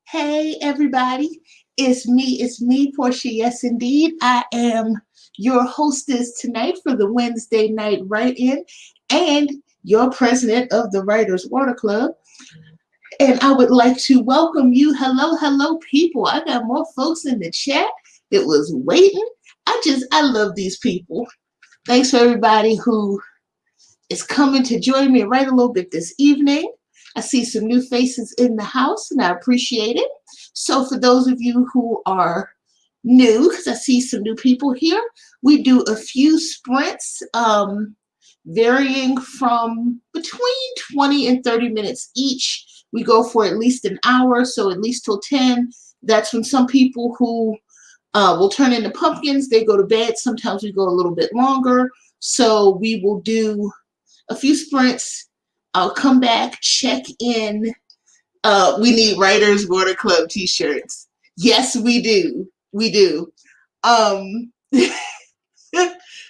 Hey, everybody. It's me, Porscha. Yes, indeed. I am your hostess tonight for the Wednesday night write-in and your president of the Writers Water Club. And I would like to welcome you. Hello, hello, people. I got more folks in the chat that was waiting. I love these people. Thanks for everybody who is coming to join me and write a little bit this evening. I see some new faces in the house and I appreciate it. So for those of you who are new, because I see some new people here, we do a few sprints varying from between 20 and 30 minutes each. We go for at least an hour, so at least till 10. That's when some people who will turn into pumpkins, they go to bed. Sometimes we go a little bit longer. So we will do a few sprints. I'll come back, check in. We need Writers Water Club t-shirts. Yes, we do. We do. Um,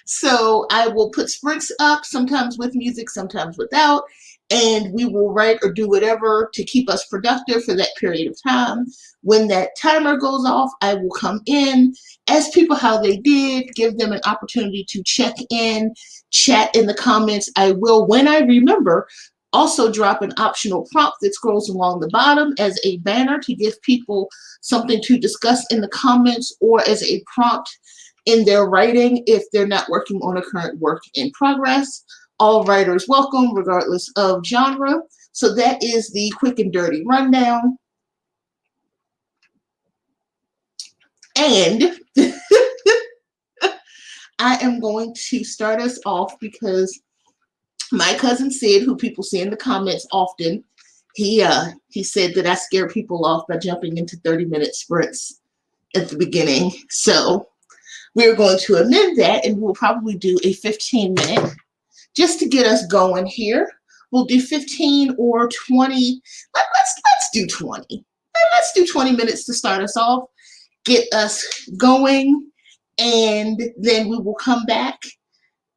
so I will put sprints up, sometimes with music, sometimes without, and we will write or do whatever to keep us productive for that period of time. When that timer goes off, I will come in, ask people how they did, give them an opportunity to check in, chat in the comments. I will, when I remember, also drop an optional prompt that scrolls along the bottom as a banner to give people something to discuss in the comments or as a prompt in their writing if they're not working on a current work in progress. All writers welcome, regardless of genre. So that is the quick and dirty rundown. And I am going to start us off because my cousin Sid, who people see in the comments often, he said that I scare people off by jumping into 30-minute sprints at the beginning. So we're going to amend that, and we'll probably do a 15-minute just to get us going here. We'll do 15 or 20. Let's do 20. Let's do 20 minutes to start us off, get us going, and then we will come back,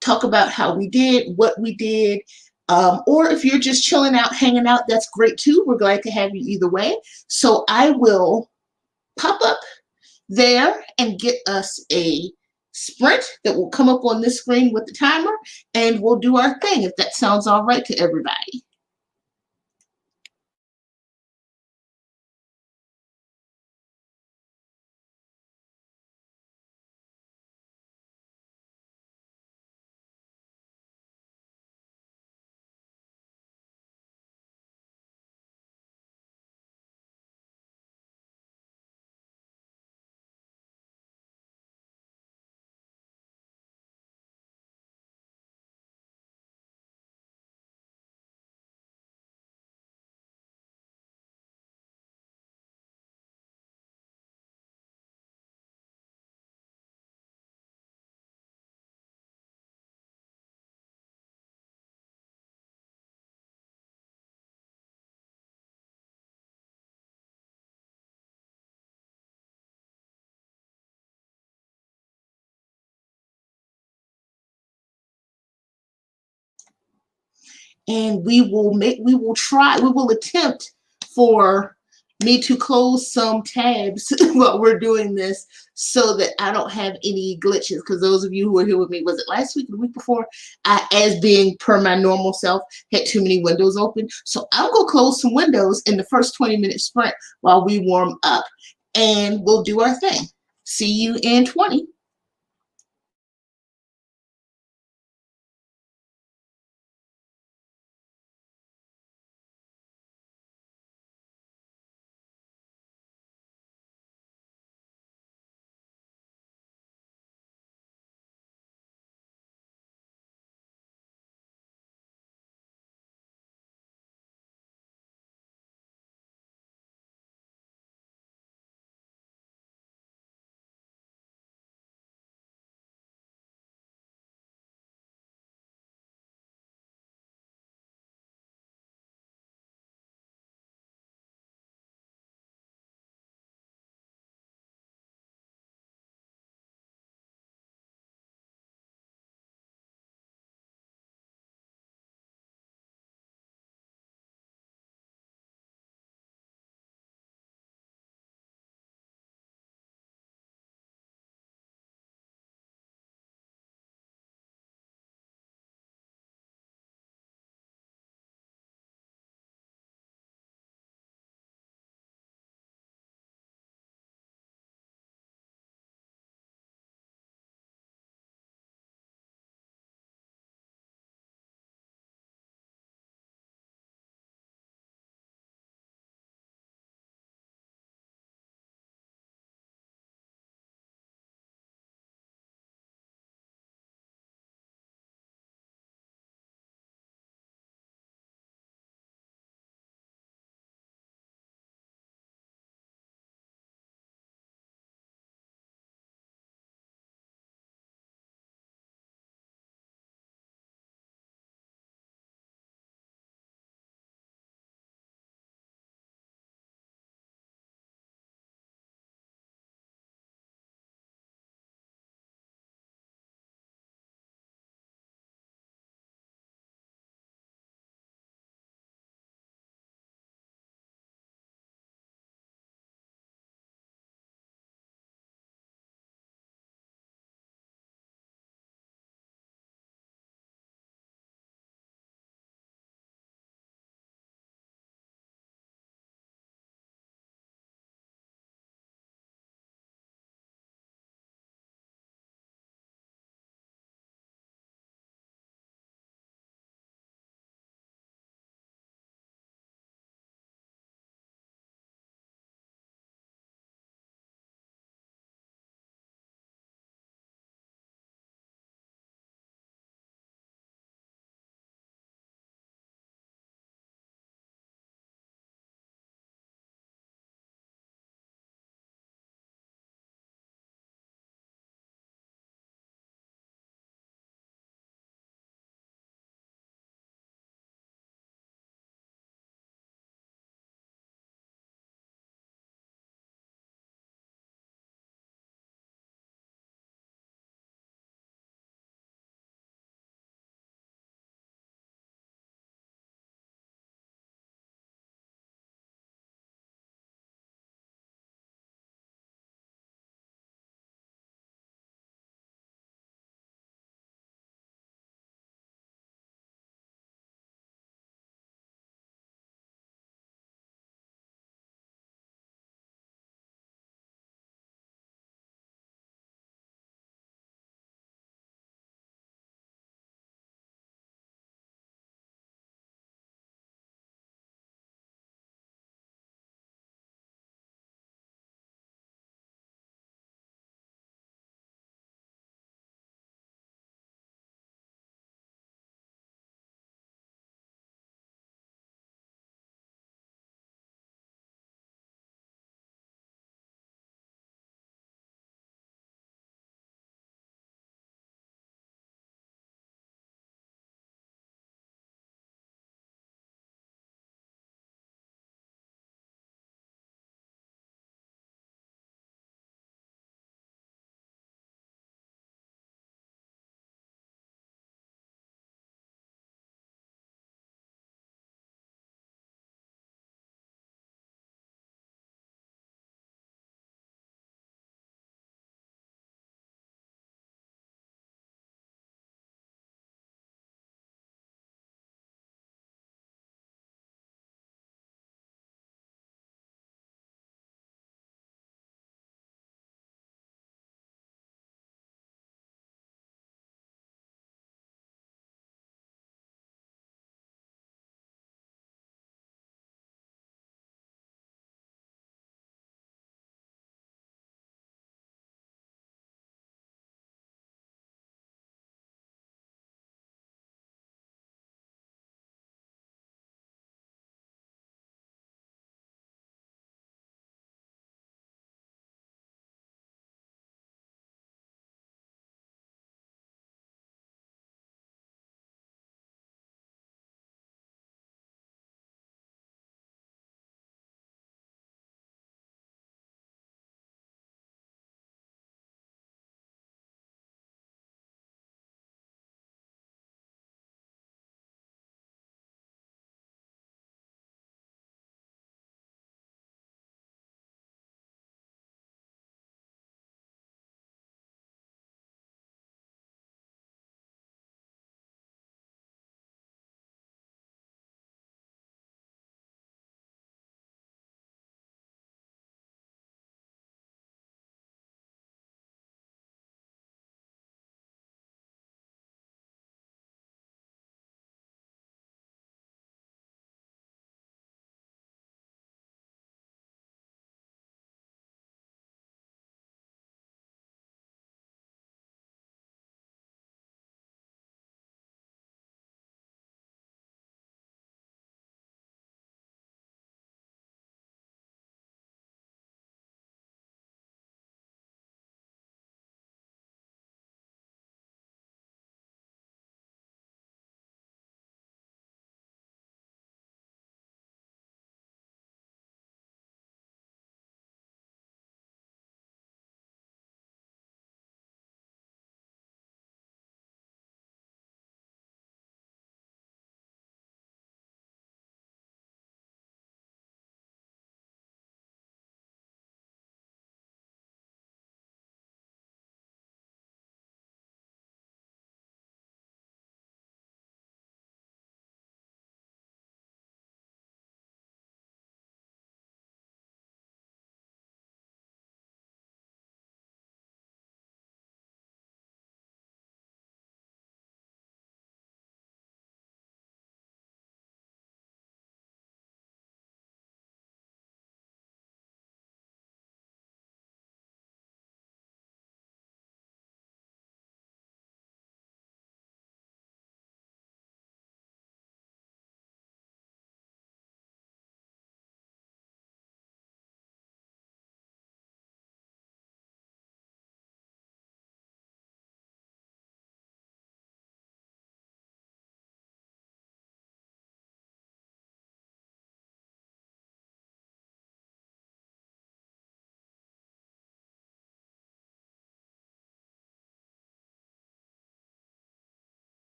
talk about how we did, what we did, or if you're just chilling out, hanging out, that's great too. We're glad to have you either way. So I will pop up there and get us a sprint that will come up on this screen with the timer, and we'll do our thing if that sounds all right to everybody. And we will attempt for me to close some tabs while we're doing this so that I don't have any glitches, because those of you who were here with me, was it last week or the week before, I, as being per my normal self, had too many windows open. So I'm going to close some windows in the first 20-minute sprint while we warm up, and we'll do our thing. See you in 20.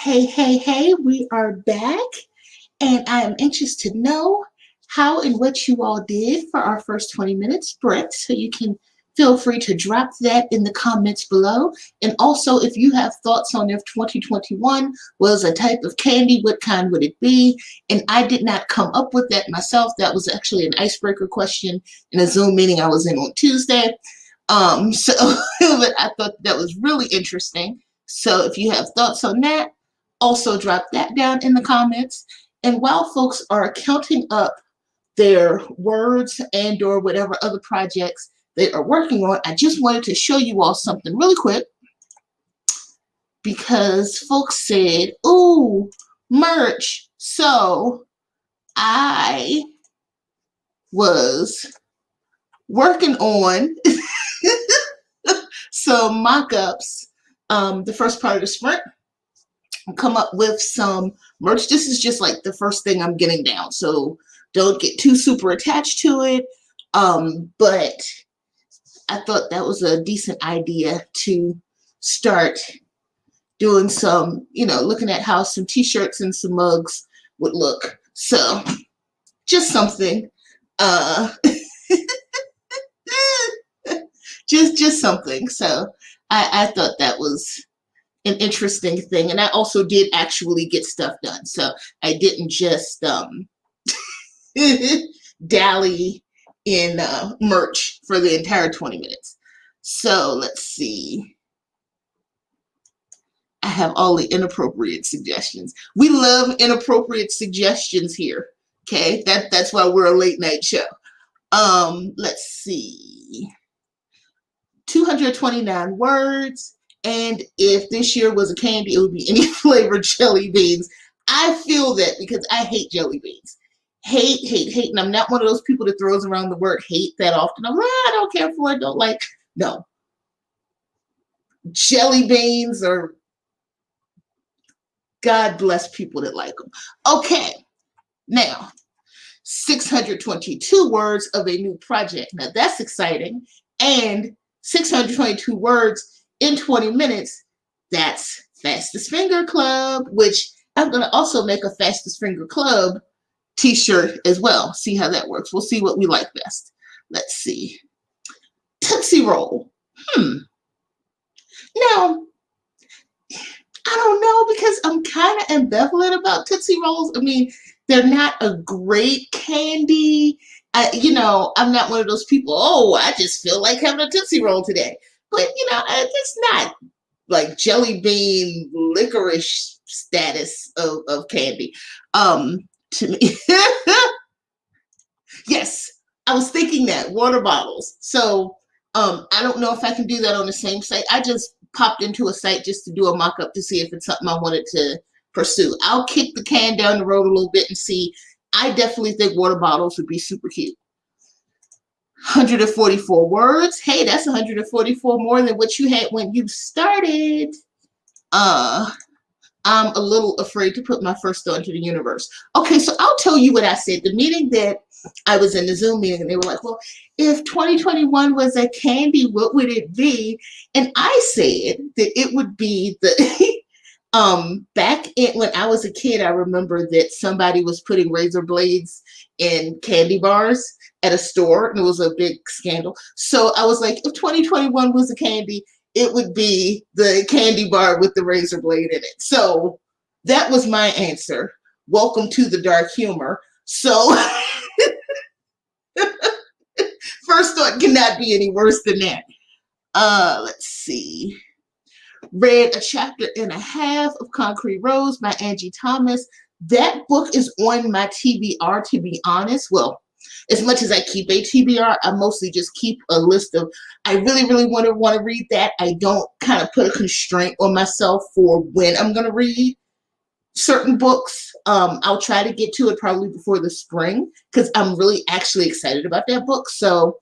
Hey, hey, hey, we are back, and I am anxious to know how and what you all did for our first 20 minute sprint. So you can feel free to drop that in the comments below. And also, if you have thoughts on if 2021 was a type of candy, what kind would it be? And I did not come up with that myself. That was actually an icebreaker question in a Zoom meeting I was in on Tuesday. So but I thought that was really interesting. So if you have thoughts on that, also drop that down in the comments. And while folks are counting up their words and or whatever other projects they are working on, I just wanted to show you all something really quick because folks said, ooh, merch. So I was working on some mock-ups the first part of the sprint, come up with some merch. This is just like the first thing I'm getting down, so don't get too super attached to it. But I thought that was a decent idea to start doing some, looking at how some t-shirts and some mugs would look. So just something, just something. So I thought that was an interesting thing. And I also did actually get stuff done. So I didn't just dally in merch for the entire 20 minutes. So let's see. I have all the inappropriate suggestions. We love inappropriate suggestions here. Okay, that's why we're a late night show. Let's see. 229 words. And if this year was a candy, it would be any flavored jelly beans. I feel that because I hate jelly beans. Hate. And I'm not one of those people that throws around the word hate that often. I'm like, I don't care for it, don't like. No. Jelly beans are, God bless people that like them. Okay. Now, 622 words of a new project. Now that's exciting. And 622 words in 20 minutes, that's Fastest Finger Club, which I'm going to also make a Fastest Finger Club t-shirt as well. See how that works. We'll see what we like best. Let's see. Tootsie Roll. Now, I don't know because I'm kind of ambivalent about Tootsie Rolls. I mean, they're not a great candy. I'm not one of those people, oh, I just feel like having a Tootsie Roll today. But, it's not like jelly bean licorice status of candy to me. Yes, I was thinking that. Water bottles. So I don't know if I can do that on the same site. I just popped into a site just to do a mock-up to see if it's something I wanted to pursue. I'll kick the can down the road a little bit and see. I definitely think water bottles would be super cute. 144 words. Hey, that's 144 more than what you had when you started. I'm a little afraid to put my first thought into the universe. Okay, so I'll tell you what I said. The meeting that I was in, the Zoom meeting, and they were like, well, if 2021 was a candy, what would it be? And I said that it would be the back when I was a kid, I remember that somebody was putting razor blades in candy bars at a store, and it was a big scandal. So I was like, if 2021 was a candy, it would be the candy bar with the razor blade in it. So that was my answer. Welcome to the dark humor. So first thought cannot be any worse than that. Let's see. Read a chapter and a half of Concrete Rose by Angie Thomas. That book is on my TBR, to be honest. Well, as much as I keep a TBR, I mostly just keep a list of, I really, really want to read that. I don't kind of put a constraint on myself for when I'm going to read certain books. I'll try to get to it probably before the spring because I'm really actually excited about that book. So,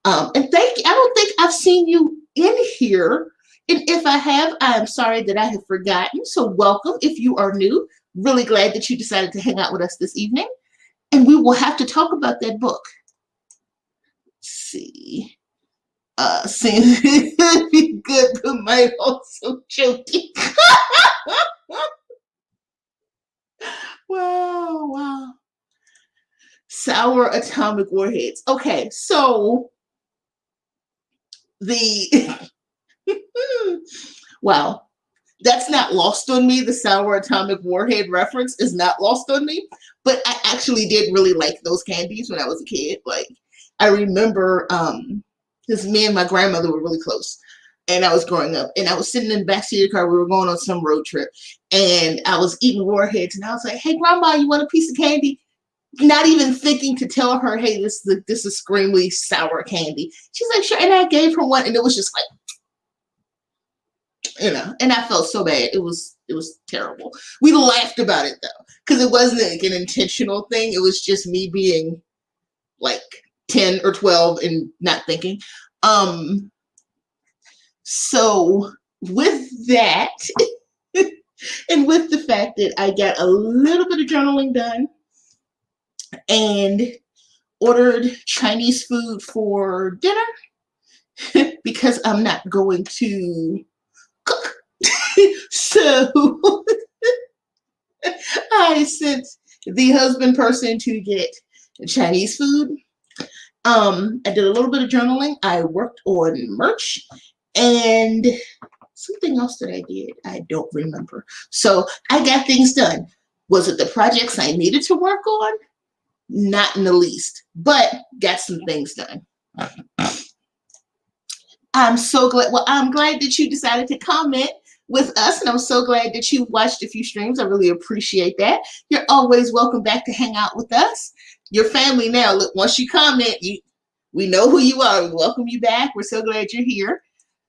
and thank you. I don't think I've seen you in here. And if I have, I'm sorry that I have forgotten. So welcome if you are new. Really glad that you decided to hang out with us this evening. And we will have to talk about that book. Let's see. Seems be good, but might also joking. Wow, wow. Sour atomic warheads. Okay, so the wow, that's not lost on me. The sour atomic warhead reference is not lost on me. But I actually did really like those candies when I was a kid. Like I remember because me and my grandmother were really close. And I was growing up and I was sitting in the backseat of the car. We were going on some road trip and I was eating warheads and I was like, hey grandma, you want a piece of candy? Not even thinking to tell her, hey, this is screamly sour candy. She's like, sure. And I gave her one and it was just like, and I felt so bad. It was terrible. We laughed about it though, because it wasn't like an intentional thing. It was just me being like 10 or 12 and not thinking. So with that, and with the fact that I got a little bit of journaling done and ordered Chinese food for dinner because I'm not going to cook. So I sent the husband person to get Chinese food. I did a little bit of journaling. I worked on merch and something else that I did. I don't remember. So I got things done. Was it the projects I needed to work on? Not in the least, but got some things done. I'm so glad. Well, I'm glad that you decided to comment with us, and I'm so glad that you watched a few streams. I really appreciate that. You're always welcome back to hang out with us. Your family now. Look, once you comment, we know who you are. We welcome you back. We're so glad you're here.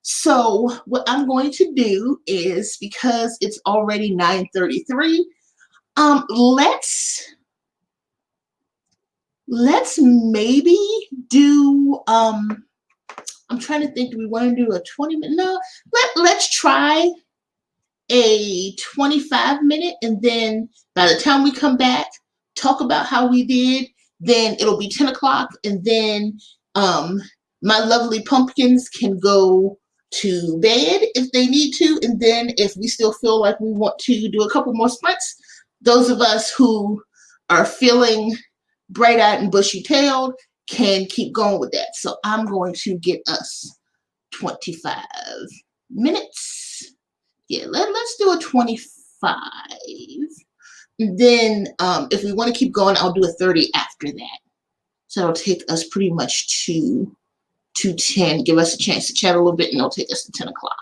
So what I'm going to do is, because it's already 9:33, let's maybe do I'm trying to think, do we want to do a 20-minute? No, let's try a 25-minute, and then by the time we come back, talk about how we did, then it'll be 10 o'clock, and then my lovely pumpkins can go to bed if they need to, and then if we still feel like we want to do a couple more sprints, those of us who are feeling bright-eyed and bushy-tailed can keep going with that. So I'm going to get us 25 minutes. Yeah, let's do a 25. Then if we want to keep going, I'll do a 30 after that. So it'll take us pretty much to 10, give us a chance to chat a little bit, and it'll take us to 10 o'clock.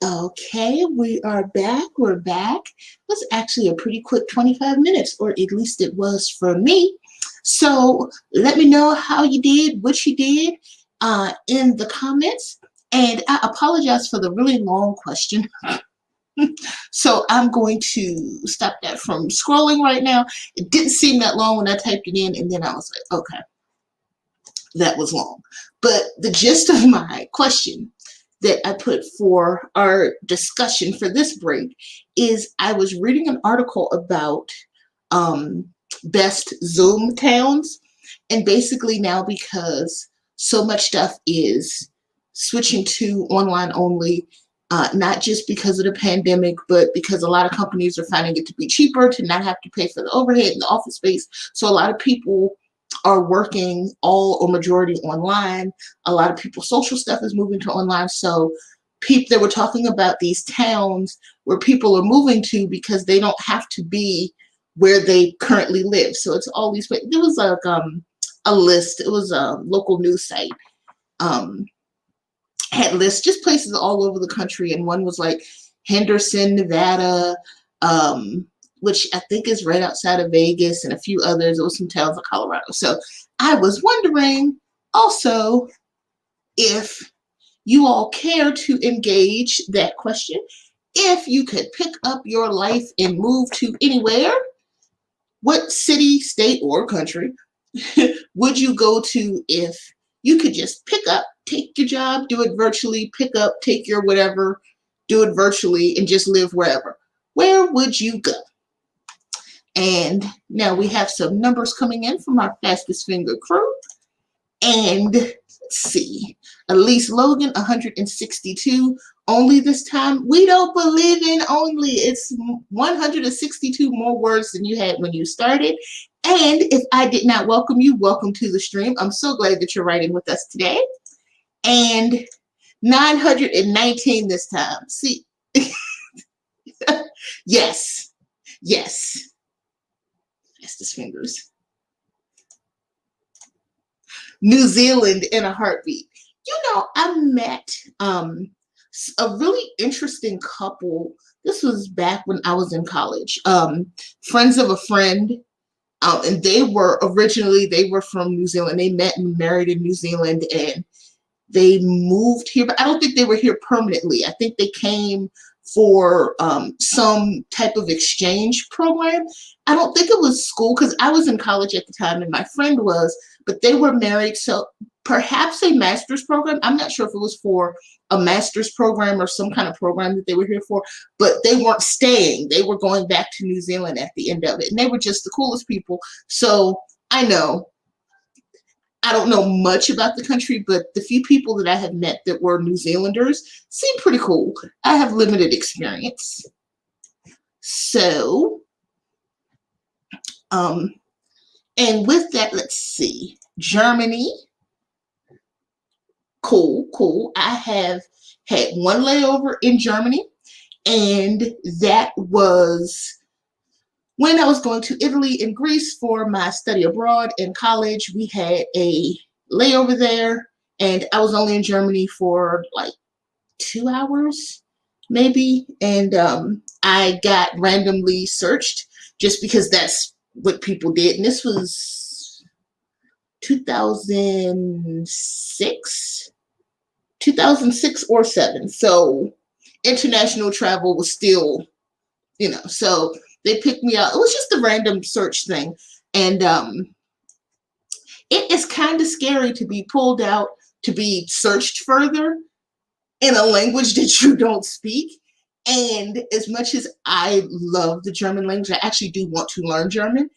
Okay, we are back. We're back. It was actually a pretty quick 25 minutes, or at least it was for me. So let me know how you did, what you did in the comments. And I apologize for the really long question. So I'm going to stop that from scrolling right now. It didn't seem that long when I typed it in, and then I was like, okay, that was long. But the gist of my question that I put for our discussion for this break is I was reading an article about um, best Zoom towns. And basically now, because so much stuff is switching to online only, not just because of the pandemic, but because a lot of companies are finding it to be cheaper to not have to pay for the overhead and the office space. So a lot of people are working all or majority online. A lot of people's social stuff is moving to online. So people, they were talking about these towns where people are moving to because they don't have to be where they currently live. So it's all these, there was like a list. It was a local news site. Had lists, just places all over the country. And one was like Henderson, Nevada, which I think is right outside of Vegas, and a few others. There was some towns in Colorado. So I was wondering also if you all care to engage that question. If you could pick up your life and move to anywhere, what city, state, or country would you go to if you could just pick up, take your job, do it virtually, pick up, take your whatever, do it virtually, and just live wherever? Where would you go? And now we have some numbers coming in from our fastest finger crew. And let's see, Elise Logan, 162. Only this time. We don't believe in only. It's 162 more words than you had when you started. And if I did not welcome you, welcome to the stream. I'm so glad that you're writing with us today. And 919 this time. See, yes, yes. Fastest fingers. New Zealand in a heartbeat. You know, I met a really interesting couple. This was back when I was in college. Friends of a friend. And they were from New Zealand. They met and married in New Zealand, and they moved here, but I don't think they were here permanently. I think they came for some type of exchange program. I don't think it was school, because I was in college at the time and my friend was, but they were married. So perhaps a master's program. I'm not sure if it was for a master's program or some kind of program that they were here for, but they weren't staying. They were going back to New Zealand at the end of it. And they were just the coolest people. So I don't know much about the country, but the few people that I have met that were New Zealanders seem pretty cool. I have limited experience. So, and with that, let's see. Germany. Cool. I have had one layover in Germany, and that was when I was going to Italy and Greece for my study abroad in college. We had a layover there, and I was only in Germany for like 2 hours, maybe. And I got randomly searched just because that's what people did. And this was 2006 or 7. So international travel was still, so they picked me out. It was just a random search thing. And it is kind of scary to be pulled out to be searched further in a language that you don't speak. And as much as I love the German language, I actually do want to learn German.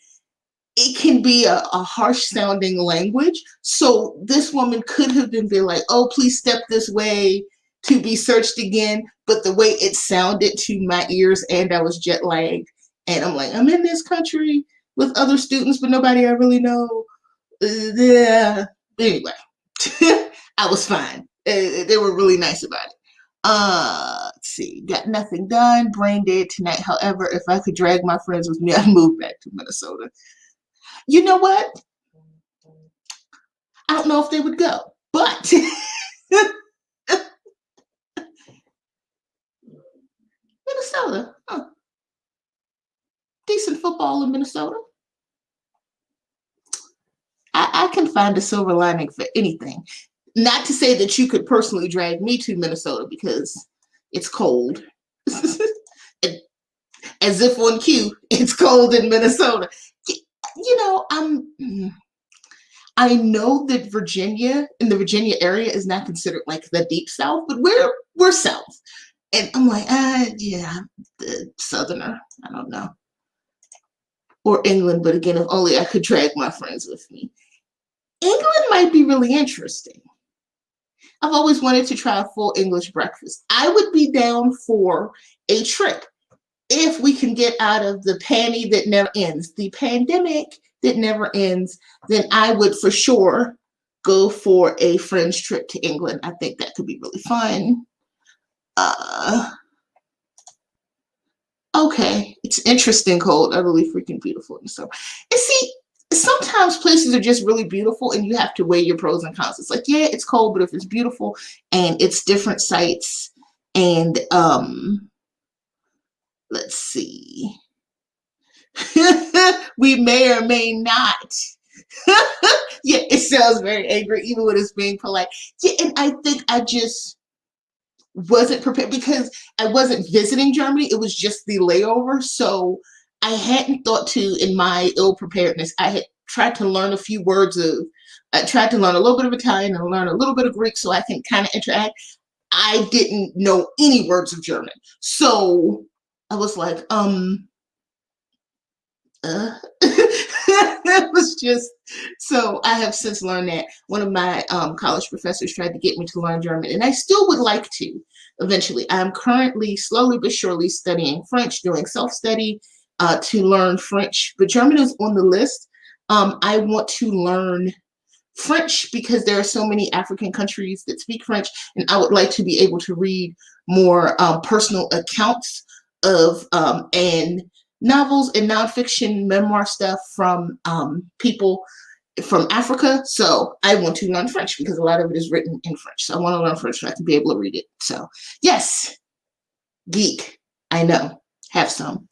It can be a harsh sounding language. So this woman could have been like, oh, please step this way to be searched again. But the way it sounded to my ears, and I was jet lagged, and I'm like, I'm in this country with other students, but nobody I really know. Anyway, I was fine. They were really nice about it. Let's see. Got nothing done. Brain dead tonight. However, if I could drag my friends with me, I'd move back to Minnesota. You know what? I don't know if they would go, but football in Minnesota. I can find a silver lining for anything. Not to say that you could personally drag me to Minnesota because it's cold. As if on cue, it's cold in Minnesota. You know, I know that Virginia, in the Virginia area, is not considered like the deep South, but we're South. And I'm like, yeah, the Southerner. I don't know. Or England, but again, if only I could drag my friends with me. England might be really interesting. I've always wanted to try a full English breakfast. I would be down for a trip if we can get out of the panty that never ends, the pandemic that never ends. Then I would for sure go for a friend's trip to England. I think that could be really fun. Okay, it's interesting, cold, utterly freaking beautiful. And so, and see, sometimes places are just really beautiful and you have to weigh your pros and cons. It's like, yeah, it's cold, but if it's beautiful and it's different sights and let's see. We may or may not. Yeah, it sounds very angry, even when it's being polite. Yeah, and I think I just wasn't prepared because I wasn't visiting Germany. It was just the layover. So I hadn't thought to, in my ill preparedness, I had tried to learn a few words of, I tried to learn a little bit of Italian and learn a little bit of Greek so I can kind of interact. I didn't know any words of German. So I was like, it was just, so I have since learned that. One of my college professors tried to get me to learn German, and I still would like to eventually. I'm currently slowly but surely studying French, doing self-study to learn French, but German is on the list. I want to learn French because there are so many African countries that speak French, and I would like to be able to read more personal accounts of and novels and nonfiction memoir stuff from people from Africa. So I want to learn French because a lot of it is written in French. So I want to learn French so I can be able to read it. So yes, geek. I know, have some.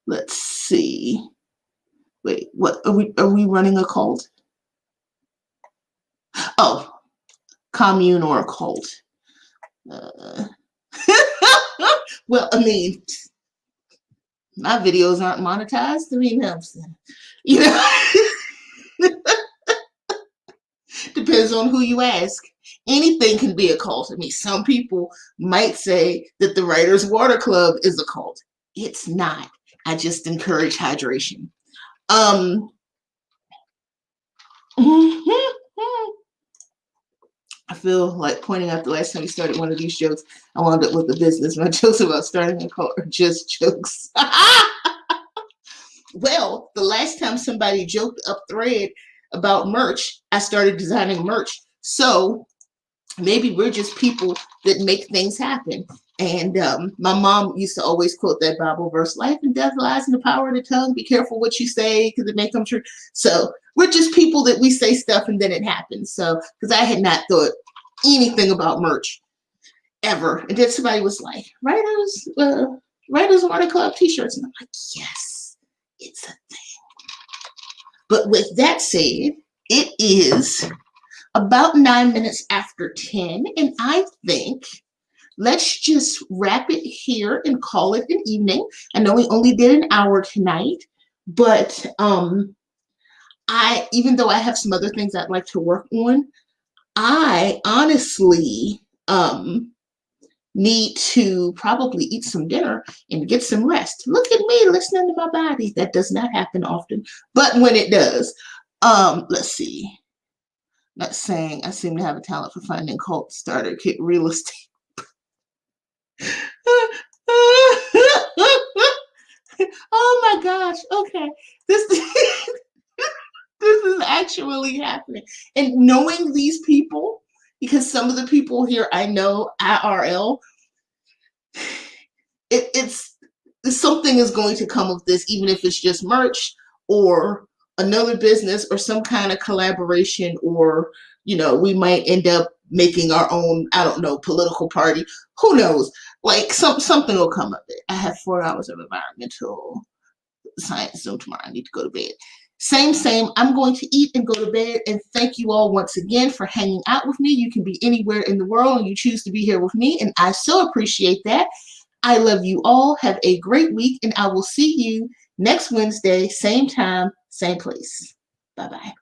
Let's see. Wait, what are we running a cult? Oh, commune or a cult. Well, I mean, my videos aren't monetized. I mean, you know, depends on who you ask. Anything can be a cult. I mean, some people might say that the Writers Water Club is a cult. It's not. I just encourage hydration. I feel like pointing out the last time we started one of these jokes, I wound up with a business. My jokes about starting a cult are just jokes. Well, the last time somebody joked up thread about merch, I started designing merch. So maybe we're just people that make things happen. And my mom used to always quote that Bible verse, life and death lies in the power of the tongue. Be careful what you say because it may come true. So we're just people that we say stuff and then it happens. So, because I had not thought anything about merch ever. And then somebody was like, Writers Water Club t-shirts. And I'm like, yes, it's a thing. But with that said, it is about 9 minutes after 10. And I think let's just wrap it here and call it an evening. I know we only did an hour tonight, but even though I have some other things I'd like to work on, I honestly need to probably eat some dinner and get some rest. Look at me listening to my body. That does not happen often, but when it does, let's see. Not saying I seem to have a talent for finding cult starter kit real estate. Oh my gosh. Okay. This is actually happening. And knowing these people, because some of the people here I know IRL, it's something is going to come of this, even if it's just merch or another business or some kind of collaboration, or we might end up making our own, I don't know, political party. Who knows? Like something will come of it. I have 4 hours of environmental science Zoom tomorrow. I need to go to bed. Same. I'm going to eat and go to bed. And thank you all once again for hanging out with me. You can be anywhere in the world and you choose to be here with me. And I so appreciate that. I love you all. Have a great week. And I will see you next Wednesday, same time, same place. Bye-bye.